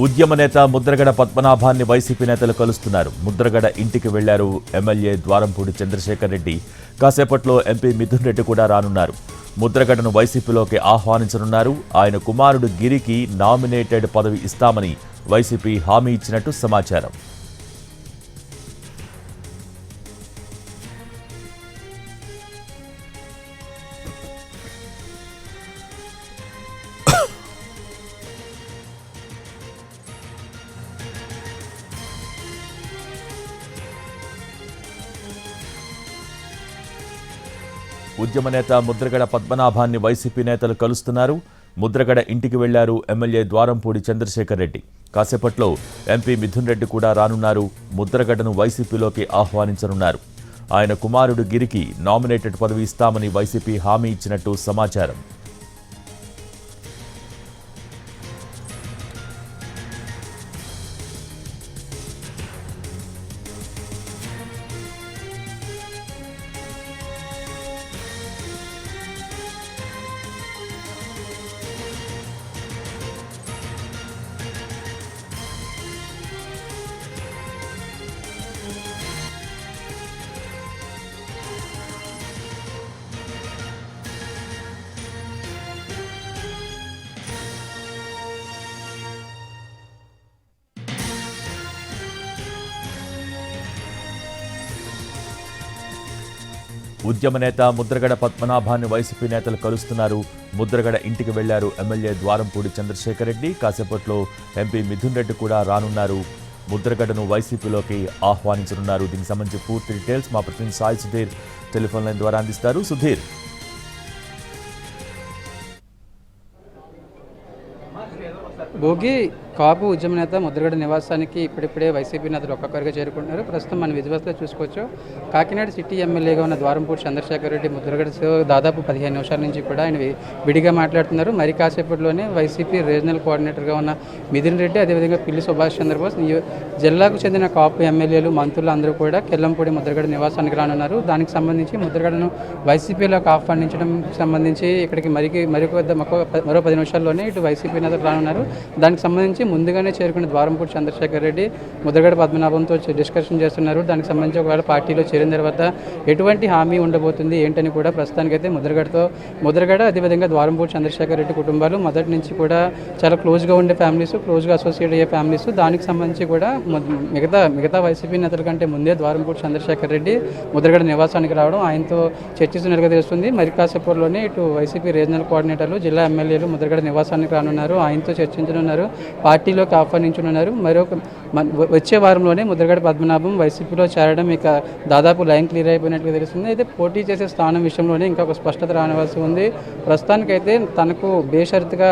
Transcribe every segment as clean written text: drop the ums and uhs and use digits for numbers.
ఉద్యమ నేత ముద్రగడ పద్మనాభాన్ని వైసీపీ నేతలు కలుస్తున్నారు. ముద్రగడ ఇంటికి వెళ్లారు ఎమ్మెల్యే ద్వారంపూడి చంద్రశేఖర్ రెడ్డి. కాసేపట్లో ఎంపీ మిథున్ రెడ్డి కూడా రానున్నారు. ముద్రగడను వైసీపీలోకి ఆహ్వానించనున్నారు. ఆయన కుమారుడు గిరికి నామినేటెడ్ పదవి ఇస్తామని వైసీపీ హామీ ఇచ్చినట్టు సమాచారం. ఉద్యమ నేత ముద్రగడ పద్మనాభాన్ని వైసీపీ నేతలు కలుస్తున్నారు. ముద్రగడ ఇంటికి వెళ్లారు ఎమ్మెల్యే ద్వారంపూడి చంద్రశేఖర్ రెడ్డి. కాసేపట్లో ఎంపీ మిథున్ రెడ్డి కూడా రానున్నారు. ముద్రగడను వైసీపీలోకి ఆహ్వానించనున్నారు. ఆయన కుమారుడు గిరికి నామినేటెడ్ పదవి ఇస్తామని వైసీపీ హామీ ఇచ్చినట్టు సమాచారం. ఉద్యమ నేత ముద్రగడ పద్మనాభాన్ని వైసీపీ నేతలు కలుస్తున్నారు. ముద్రగడ ఇంటికి వెళ్లారు ఎమ్మెల్యే ద్వారంపూడి చంద్రశేఖర్ రెడ్డి. కాసేపట్లో ఎంపీ మిథున్ రెడ్డి కూడా రానున్నారు. ముద్రగడను వైసీపీలోకి ఆహ్వానించనున్నారు. దీనికి సంబంధించి పూర్తి డీటెయిల్స్ మా ప్రతినిధి సాయి సుధీర్ టెలిఫోన్ లైన్ ద్వారా అందిస్తారు. సుధీర్, భోగి కాపు ఉద్యమ నేత ముద్రగడ నివాసానికి ఇప్పుడిప్పుడే వైసీపీ నేతలు ఒక్కొక్కరిగా చేరుకుంటున్నారు. ప్రస్తుతం మన విజువల్స్లో చూసుకోవచ్చు. కాకినాడ సిటీ ఎమ్మెల్యేగా ఉన్న ద్వారంపూడి చంద్రశేఖర్ రెడ్డి ముద్రగడతో దాదాపు 15 నిమిషాల నుంచి కూడా ఆయన విడిగా మాట్లాడుతున్నారు. మరి కాసేపట్లోనే వైసీపీ రీజనల్ కోఆర్డినేటర్గా ఉన్న మిథున్ రెడ్డి, అదేవిధంగా పిల్లి సుభాష్ చంద్రబోస్, జిల్లాకు చెందిన కాపు ఎమ్మెల్యేలు, మంత్రులు అందరూ కూడా కెల్లంపూడి ముద్రగడ నివాసానికి రానున్నారు. దానికి సంబంధించి ముద్రగడను వైసీపీలోకి ఆహ్వానించడం సంబంధించి ఇక్కడికి మరో 10 నిమిషాల్లోనే ఇటు వైసీపీ నేతలు రానున్నారు. దానికి సంబంధించి ముందుగానే చేరుకున్న ద్వారంపూడి చంద్రశేఖర్ రెడ్డి ముద్రగడ పద్మనాభంతో డిస్కషన్ చేస్తున్నారు. దానికి సంబంధించి ఒకవేళ పార్టీలో చేరిన తర్వాత ఎటువంటి హామీ ఉండబోతుంది ఏంటని కూడా ప్రస్తుతానికైతే ముద్రగడ అదేవిధంగా ద్వారంపూడి చంద్రశేఖర్ రెడ్డి కుటుంబాలు మొదటి నుంచి కూడా చాలా క్లోజ్గా ఉండే ఫ్యామిలీస్, క్లోజ్గా అసోసియేట్ అయ్యే ఫ్యామిలీస్. దానికి సంబంధించి కూడా మిగతా వైసీపీ నేతల కంటే ముందే ద్వారంపూడి చంద్రశేఖర్ రెడ్డి ముద్రగడ నివాసానికి రావడం, ఆయనతో చర్చిస్తున్నట్టుగా తెలుస్తుంది. మరి కాసేపట్లోనే ఇటు వైసీపీ రీజనల్ కోఆర్డినేటర్లు, జిల్లా ఎమ్మెల్యేలు ముద్రగడ నివాసానికి రానున్నారు. ఆయనతో చర్చించనున్నారు, పార్టీలోకి ఆహ్వానించనున్నారు. వచ్చే వారంలోనే ముద్రగడ పద్మనాభం వైసీపీలో చేరడం ఇక దాదాపు లైన్ క్లియర్ అయిపోయినట్టుగా తెలుస్తుంది. అయితే పోటీ చేసే స్థానం విషయంలోనే ఇంకా ఒక స్పష్టత రానివాల్సి ఉంది. ప్రస్తుతానికైతే తనకు బేషరతుగా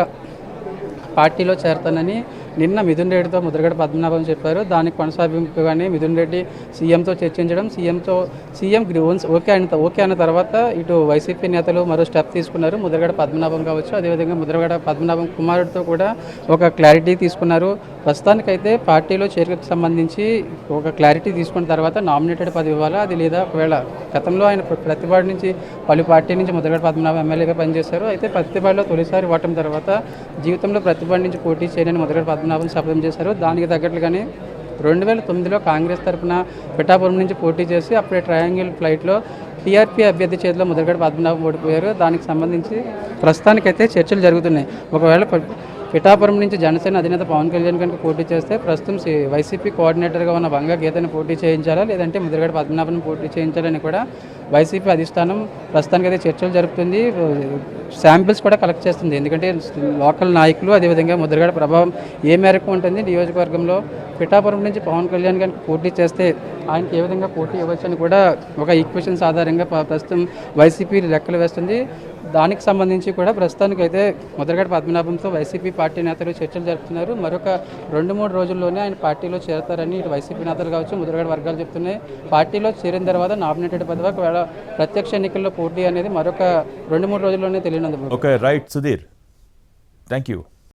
పార్టీలో చేరతానని నిన్న మిథున్ రెడ్డితో ముద్రగడ పద్మనాభం చెప్పారు. దానికి కొనసాగింపుగానే మిథున్ రెడ్డి సీఎంతో చర్చించడం, సీఎం ఓకే అన్న తర్వాత ఇటు వైసీపీ నేతలు మరో స్టెప్ తీసుకున్నారు. ముద్రగడ పద్మనాభం కావచ్చు, అదేవిధంగా ముద్రగడ పద్మనాభం కుమారుడితో కూడా ఒక క్లారిటీ తీసుకున్నారు. ప్రస్తుతానికైతే పార్టీలో చేరికకు సంబంధించి ఒక క్లారిటీ తీసుకున్న తర్వాత నామినేటెడ్ పదవి ఇవ్వాలా, అది లేదా ఒకవేళ గతంలో ఆయన ప్రతిపాడు నుంచి పలు పార్టీ నుంచి ముద్రగడ పద్మనాభం ఎమ్మెల్యేగా పనిచేశారు. అయితే ప్రతిపాడులో తొలిసారి ఓటమి తర్వాత జీవితంలో ప్రతిపాడు నుంచి పోటీ చేయని ముద్రగడ పద్మనాభం శపథం చేశారు. దానికి తగ్గట్లుగానే 2009లో కాంగ్రెస్ తరఫున పిఠాపురం నుంచి పోటీ చేసి అప్పుడే ట్రయాంగిల్ ఫ్లైట్లో టీఆర్పీ అభ్యర్థి చేతిలో ముద్రగడ పద్మనాభం ఓడిపోయారు. దానికి సంబంధించి ప్రస్తుతానికైతే చర్చలు జరుగుతున్నాయి. ఒకవేళ పిఠాపురం నుంచి జనసేన అధినేత పవన్ కళ్యాణ్ కనుక పోటీ చేస్తే ప్రస్తుతం వైసీపీ కోఆర్డినేటర్గా ఉన్న వంగ గీతని పోటీ చేయించాలా, లేదంటే ముద్రగడ పద్మనాభన్ పోటీ చేయించాలని కూడా వైసీపీ అధిష్టానం ప్రస్తుతానికైతే చర్చలు జరుపుతుంది. శాంపిల్స్ కూడా కలెక్ట్ చేస్తుంది. ఎందుకంటే లోకల్ నాయకులు, అదేవిధంగా ముద్రగడ ప్రభావం ఏ మేరకు ఉంటుంది నియోజకవర్గంలో. పిఠాపురం నుంచి పవన్ కళ్యాణ్ కనుక పోటీ చేస్తే ఆయనకి ఏ విధంగా పోటీ ఇవ్వచ్చని కూడా ఒక ఈక్వేషన్స్ ఆధారంగా ప్రస్తుతం వైసీపీ లెక్కలు వేస్తుంది. దానికి సంబంధించి కూడా ప్రస్తుతానికైతే ముద్రగడ పద్మనాభంతో వైసీపీ పార్టీ నేతలు చర్చలు జరుపుతున్నారు. మరొక 2-3 రోజుల్లోనే ఆయన పార్టీలో చేరతారని ఇటు వైసీపీ నేతలు కావచ్చు, ముద్రగడ వర్గాలు చెప్తున్నాయి. పార్టీలో చేరిన తర్వాత నామినేటెడ్ పదవి, ఒకవేళ ప్రత్యక్ష ఎన్నికల్లో పోటీ అనేది మరొక 2-3 రోజుల్లోనే తెలియనుంది. Okay, right Sudheer, thank you.